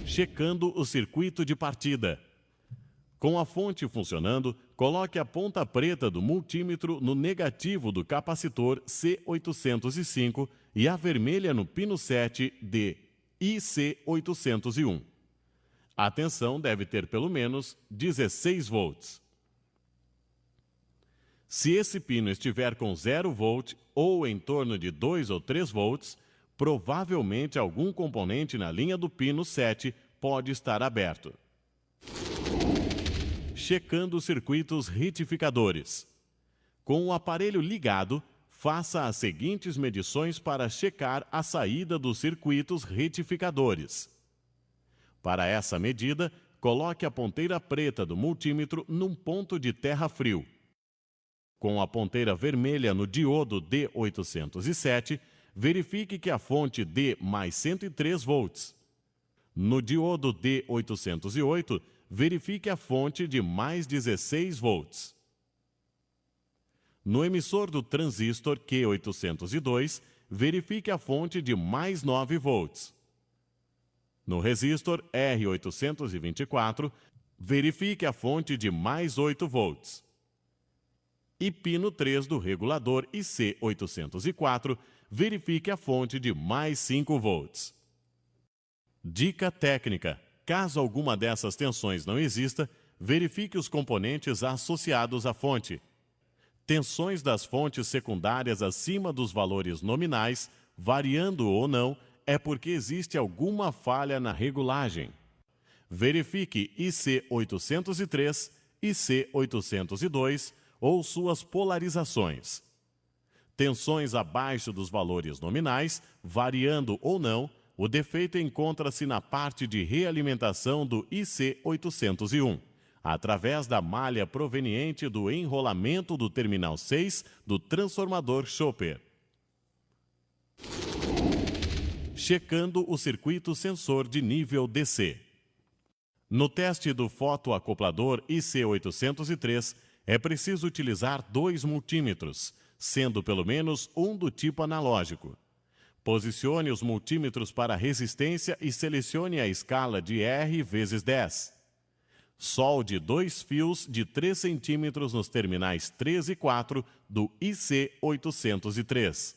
Checando o circuito de partida. Com a fonte funcionando, coloque a ponta preta do multímetro no negativo do capacitor C805 e a vermelha no pino 7 de IC801. A tensão deve ter pelo menos 16 volts. Se esse pino estiver com 0 volt ou em torno de 2 ou 3 volts, provavelmente algum componente na linha do pino 7 pode estar aberto. Checando os circuitos retificadores. Com o aparelho ligado, faça as seguintes medições para checar a saída dos circuitos retificadores. Para essa medida, coloque a ponteira preta do multímetro num ponto de terra frio. Com a ponteira vermelha no diodo D807, verifique que a fonte dê mais 103 volts. No diodo D808, verifique a fonte de mais 16 volts. No emissor do transistor Q802, verifique a fonte de mais 9 volts. No resistor R824, verifique a fonte de mais 8 volts. E pino 3 do regulador IC804, verifique a fonte de mais 5 volts. Dica técnica: caso alguma dessas tensões não exista, verifique os componentes associados à fonte. Tensões das fontes secundárias acima dos valores nominais, variando ou não, é porque existe alguma falha na regulagem. Verifique IC803, IC802 ou suas polarizações. Tensões abaixo dos valores nominais, variando ou não, o defeito encontra-se na parte de realimentação do IC801. através da malha proveniente do enrolamento do terminal 6 do transformador Chopper. Checando o circuito sensor de nível DC. No teste do fotoacoplador IC803, é preciso utilizar 2 multímetros, sendo pelo menos um do tipo analógico. Posicione os multímetros para resistência e selecione a escala de R × 10. Solde 2 fios de 3 centímetros nos terminais 3 e 4 do IC803.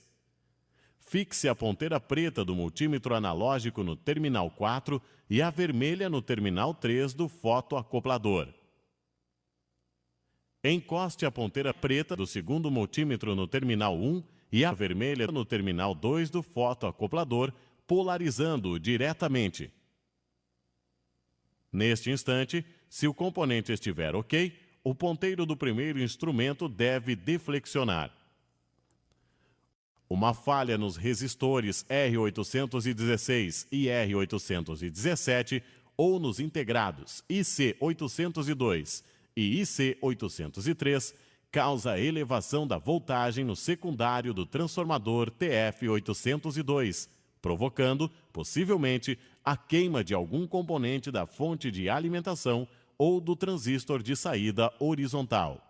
Fixe a ponteira preta do multímetro analógico no terminal 4 e a vermelha no terminal 3 do fotoacoplador. Encoste a ponteira preta do segundo multímetro no terminal 1 e a vermelha no terminal 2 do fotoacoplador, polarizando-o diretamente. Neste instante, se o componente estiver ok, o ponteiro do primeiro instrumento deve deflexionar. Uma falha nos resistores R816 e R817 ou nos integrados IC802 e IC803 causa elevação da voltagem no secundário do transformador TF802, provocando, possivelmente, a queima de algum componente da fonte de alimentação ou do transistor de saída horizontal.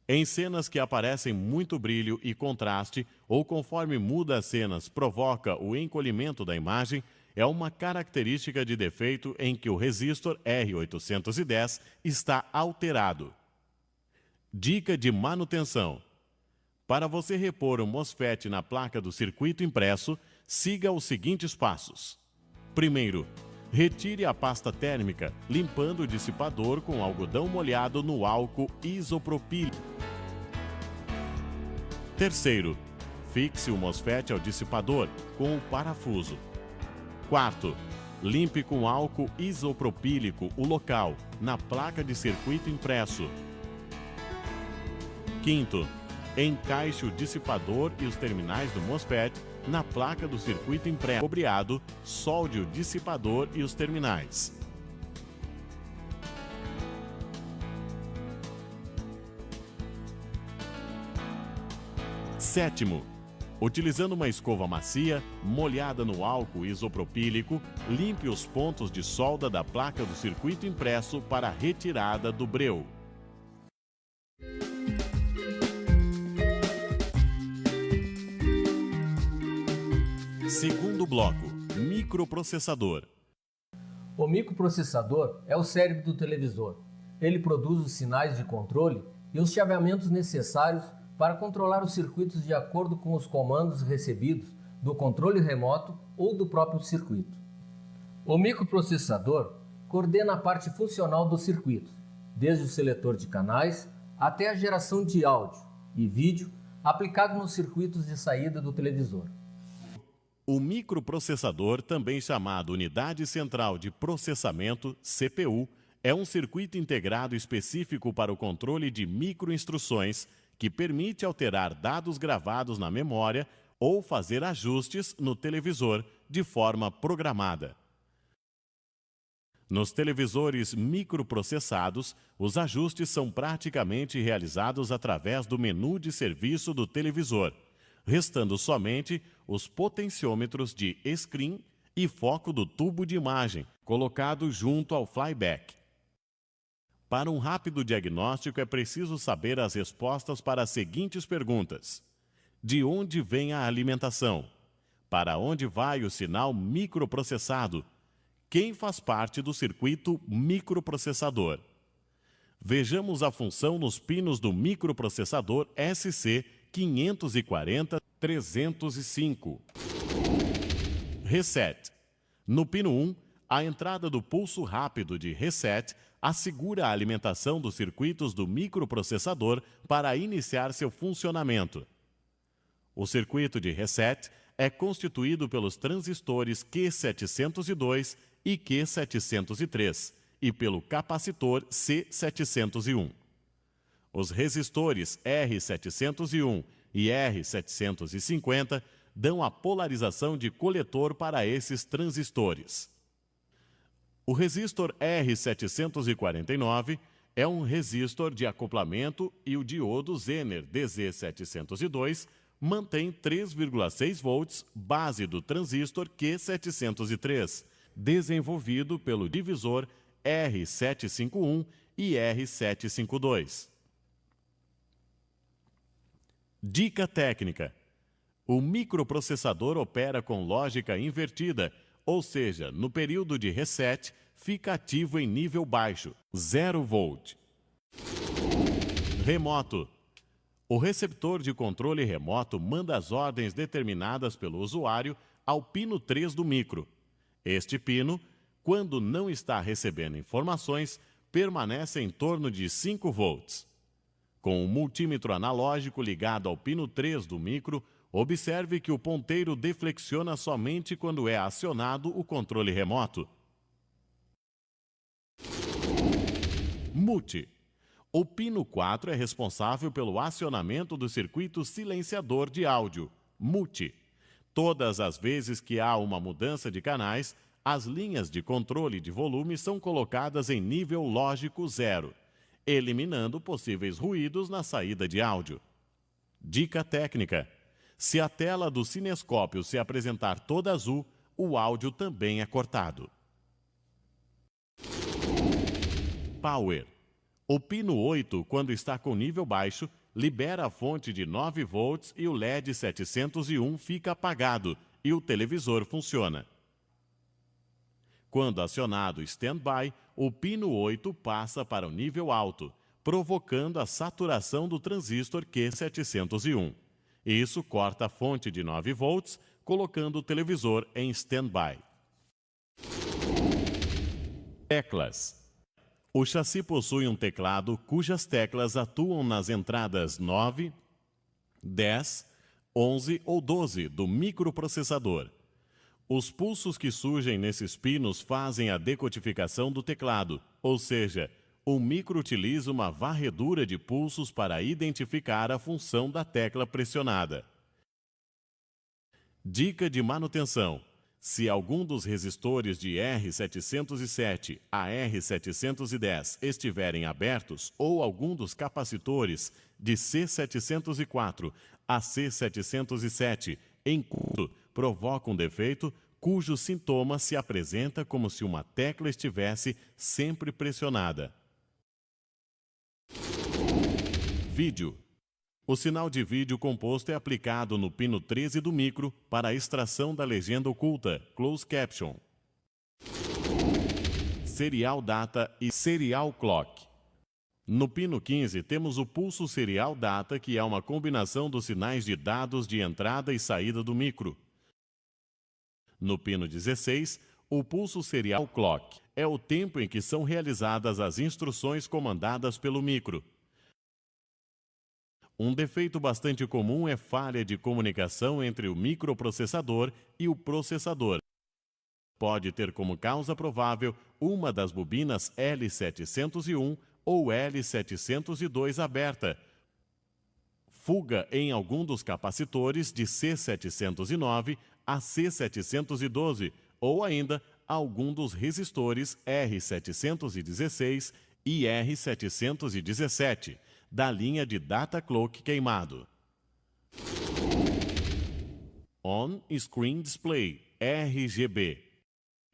Em cenas que aparecem muito brilho e contraste, ou conforme muda as cenas provoca o encolhimento da imagem, é uma característica de defeito em que o resistor R810 está alterado. Dica de manutenção. Para você repor o MOSFET na placa do circuito impresso, siga os seguintes passos. Primeiro, retire a pasta térmica, limpando o dissipador com algodão molhado no álcool isopropílico. Terceiro, fixe o MOSFET ao dissipador com o parafuso. Quarto, limpe com álcool isopropílico o local, na placa de circuito impresso. Quinto, encaixe o dissipador e os terminais do MOSFET na placa do circuito impresso. Cobreado, solde o dissipador e os terminais. Sétimo, utilizando uma escova macia, molhada no álcool isopropílico, limpe os pontos de solda da placa do circuito impresso para a retirada do breu. Segundo bloco, microprocessador. O microprocessador é o cérebro do televisor. Ele produz os sinais de controle e os chaveamentos necessários para controlar os circuitos de acordo com os comandos recebidos do controle remoto ou do próprio circuito. O microprocessador coordena a parte funcional dos circuitos, desde o seletor de canais até a geração de áudio e vídeo aplicado nos circuitos de saída do televisor. O microprocessador, também chamado Unidade Central de Processamento, CPU, é um circuito integrado específico para o controle de microinstruções que permite alterar dados gravados na memória ou fazer ajustes no televisor de forma programada. Nos televisores microprocessados, os ajustes são praticamente realizados através do menu de serviço do televisor, restando somente os potenciômetros de screen e foco do tubo de imagem, colocado junto ao flyback. Para um rápido diagnóstico, é preciso saber as respostas para as seguintes perguntas. De onde vem a alimentação? Para onde vai o sinal microprocessado? Quem faz parte do circuito microprocessador? Vejamos a função nos pinos do microprocessador SC540-305. Reset. No pino 1, a entrada do pulso rápido de reset assegura a alimentação dos circuitos do microprocessador para iniciar seu funcionamento. O circuito de reset é constituído pelos transistores Q702 e Q703 e pelo capacitor C701. Os resistores R701 e R750 dão a polarização de coletor para esses transistores. O resistor R749 é um resistor de acoplamento e o diodo Zener DZ702 mantém 3,6 volts base do transistor Q703, desenvolvido pelo divisor R751 e R752. Dica técnica: o microprocessador opera com lógica invertida, ou seja, no período de reset, fica ativo em nível baixo, 0 volt. Remoto: o receptor de controle remoto manda as ordens determinadas pelo usuário ao pino 3 do micro. Este pino, quando não está recebendo informações, permanece em torno de 5 volts. Com o multímetro analógico ligado ao pino 3 do micro, observe que o ponteiro deflexiona somente quando é acionado o controle remoto. Mute: o pino 4 é responsável pelo acionamento do circuito silenciador de áudio, mute. Todas as vezes que há uma mudança de canais, as linhas de controle de volume são colocadas em nível lógico 0, eliminando possíveis ruídos na saída de áudio. Dica técnica: se a tela do cinescópio se apresentar toda azul, o áudio também é cortado. Power: o pino 8, quando está com nível baixo, libera a fonte de 9 volts e o LED 701 fica apagado e o televisor funciona. Quando acionado Standby, o pino 8 passa para o nível alto, provocando a saturação do transistor Q701. Isso corta a fonte de 9 volts, colocando o televisor em Standby. Teclas: o chassi possui um teclado cujas teclas atuam nas entradas 9, 10, 11 ou 12 do microprocessador. Os pulsos que surgem nesses pinos fazem a decodificação do teclado, ou seja, o micro utiliza uma varredura de pulsos para identificar a função da tecla pressionada. Dica de manutenção: se algum dos resistores de R707 a R710 estiverem abertos ou algum dos capacitores de C704 a C707 em curto provoca um defeito cujo sintoma se apresenta como se uma tecla estivesse sempre pressionada. Vídeo: o sinal de vídeo composto é aplicado no pino 13 do micro para a extração da legenda oculta, closed caption. Serial data e serial clock. No pino 15 temos o pulso serial data, que é uma combinação dos sinais de dados de entrada e saída do micro. No pino 16, o pulso serial clock é o tempo em que são realizadas as instruções comandadas pelo micro. Um defeito bastante comum é falha de comunicação entre o microprocessador e o processador. Pode ter como causa provável uma das bobinas L701 ou L702 aberta, fuga em algum dos capacitores de C709 a C712 ou ainda algum dos resistores R716 e R717 da linha de data clock queimado. On-Screen Display, RGB.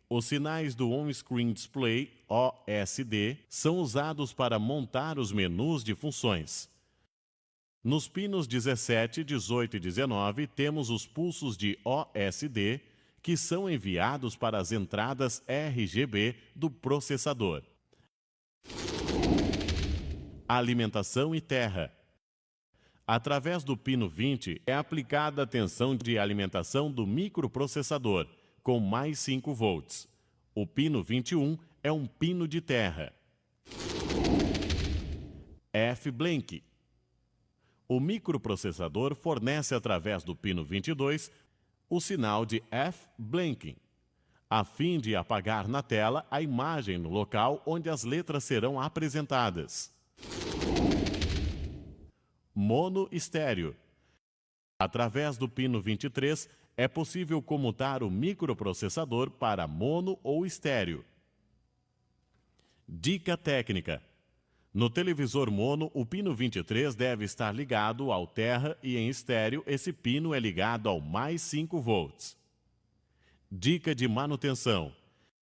Os sinais do On-Screen Display, OSD, são usados para montar os menus de funções. Nos pinos 17, 18 e 19 temos os pulsos de OSD, que são enviados para as entradas RGB do processador. Alimentação e terra. Através do pino 20 é aplicada a tensão de alimentação do microprocessador, com mais 5 volts. O pino 21 é um pino de terra. F-Blank. O microprocessador fornece através do pino 22 o sinal de F-Blanking, a fim de apagar na tela a imagem no local onde as letras serão apresentadas. Mono estéreo. Através do pino 23 é possível comutar o microprocessador para mono ou estéreo. Dica técnica. No televisor mono, o pino 23 deve estar ligado ao terra e em estéreo, esse pino é ligado ao mais 5 volts. Dica de manutenção.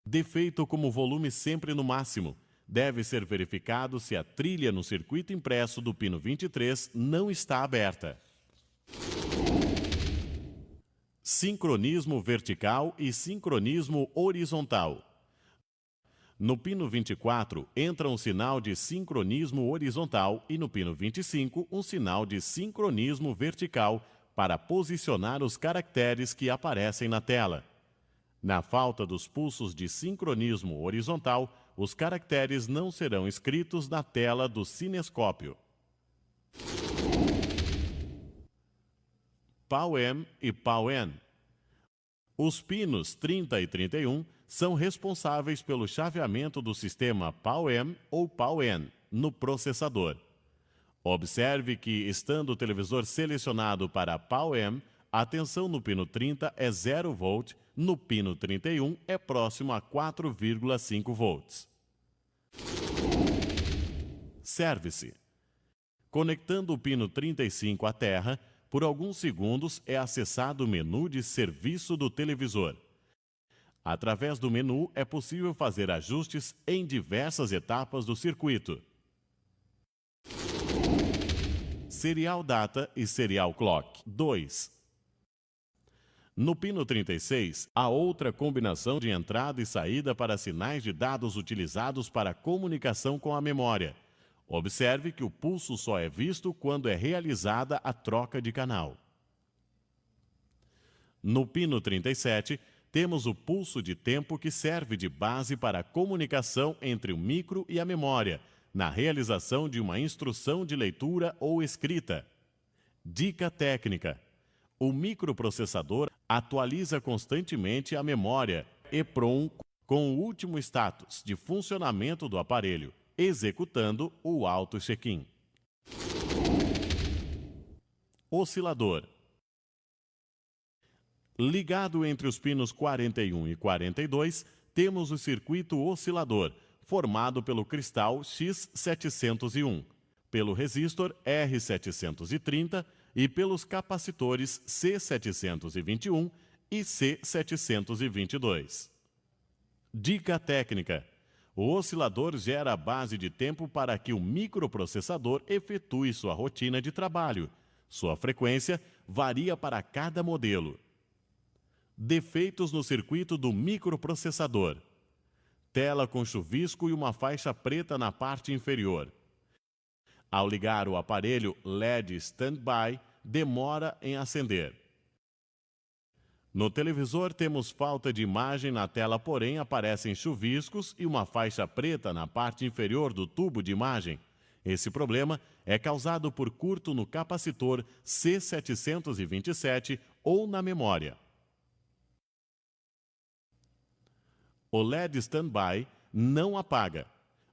Defeito como volume sempre no máximo. Deve ser verificado se a trilha no circuito impresso do pino 23 não está aberta. Sincronismo vertical e sincronismo horizontal. No pino 24, entra um sinal de sincronismo horizontal e no pino 25, um sinal de sincronismo vertical para posicionar os caracteres que aparecem na tela. Na falta dos pulsos de sincronismo horizontal, os caracteres não serão escritos na tela do cinescópio. PAL-M e PAL-N. Os pinos 30 e 31 são responsáveis pelo chaveamento do sistema PAL-M ou PAL-N no processador. Observe que, estando o televisor selecionado para PAL-M, a tensão no pino 30 é 0 volt, no pino 31 é próximo a 4,5 volts. Serve-se. Conectando o pino 35 à terra, por alguns segundos é acessado o menu de serviço do televisor. Através do menu é possível fazer ajustes em diversas etapas do circuito. Serial Data e Serial Clock 2. No pino 36, há outra combinação de entrada e saída para sinais de dados utilizados para comunicação com a memória. Observe que o pulso só é visto quando é realizada a troca de canal. No pino 37, temos o pulso de tempo que serve de base para a comunicação entre o micro e a memória, na realização de uma instrução de leitura ou escrita. Dica técnica. O microprocessador atualiza constantemente a memória EEPROM com o último status de funcionamento do aparelho, executando o auto-check-in. Oscilador. Ligado entre os pinos 41 e 42, temos o circuito oscilador, formado pelo cristal X701, pelo resistor R730 e pelos capacitores C721 e C722. Dica técnica. O oscilador gera a base de tempo para que o microprocessador efetue sua rotina de trabalho. Sua frequência varia para cada modelo. Defeitos no circuito do microprocessador. Tela com chuvisco e uma faixa preta na parte inferior. Ao ligar o aparelho LED Standby, demora em acender. No televisor temos falta de imagem na tela, porém aparecem chuviscos e uma faixa preta na parte inferior do tubo de imagem. Esse problema é causado por curto no capacitor C727 ou na memória. O LED Standby não apaga.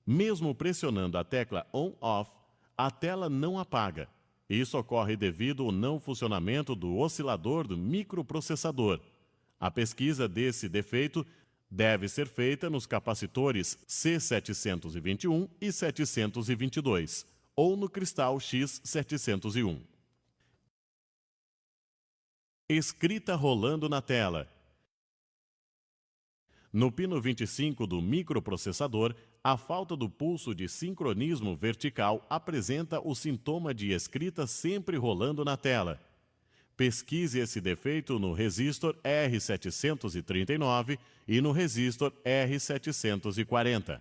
Mesmo pressionando a tecla On/Off, a tela não apaga. Isso ocorre devido ao não funcionamento do oscilador do microprocessador. A pesquisa desse defeito deve ser feita nos capacitores C721 e 722, ou no cristal X701. Escrita rolando na tela. No pino 25 do microprocessador, a falta do pulso de sincronismo vertical apresenta o sintoma de escrita sempre rolando na tela. Pesquise esse defeito no resistor R739 e no resistor R740.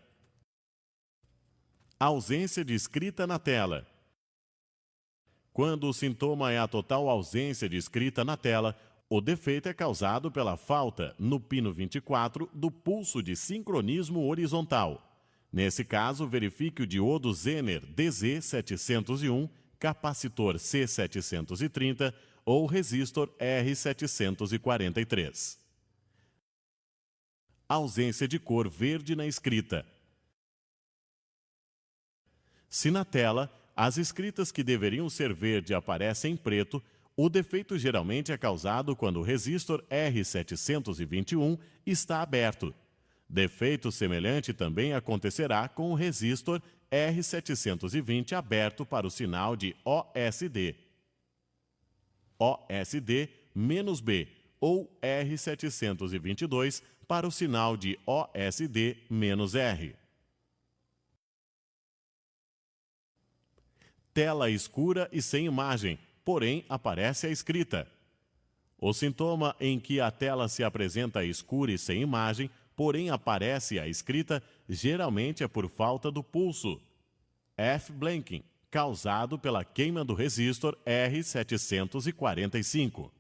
Ausência de escrita na tela. Quando o sintoma é a total ausência de escrita na tela, o defeito é causado pela falta, no pino 24, do pulso de sincronismo horizontal. Nesse caso, verifique o diodo Zener DZ701, capacitor C730 ou resistor R743. Ausência de cor verde na escrita. Se na tela, as escritas que deveriam ser verde aparecem em preto, o defeito geralmente é causado quando o resistor R721 está aberto. Defeito semelhante também acontecerá com o resistor R720 aberto para o sinal de OSD. OSD-B ou R722 para o sinal de OSD-R. Tela escura e sem imagem, porém aparece a escrita. O sintoma em que a tela se apresenta escura e sem imagem, porém aparece a escrita, geralmente é por falta do pulso F-blanking, causado pela queima do resistor R745.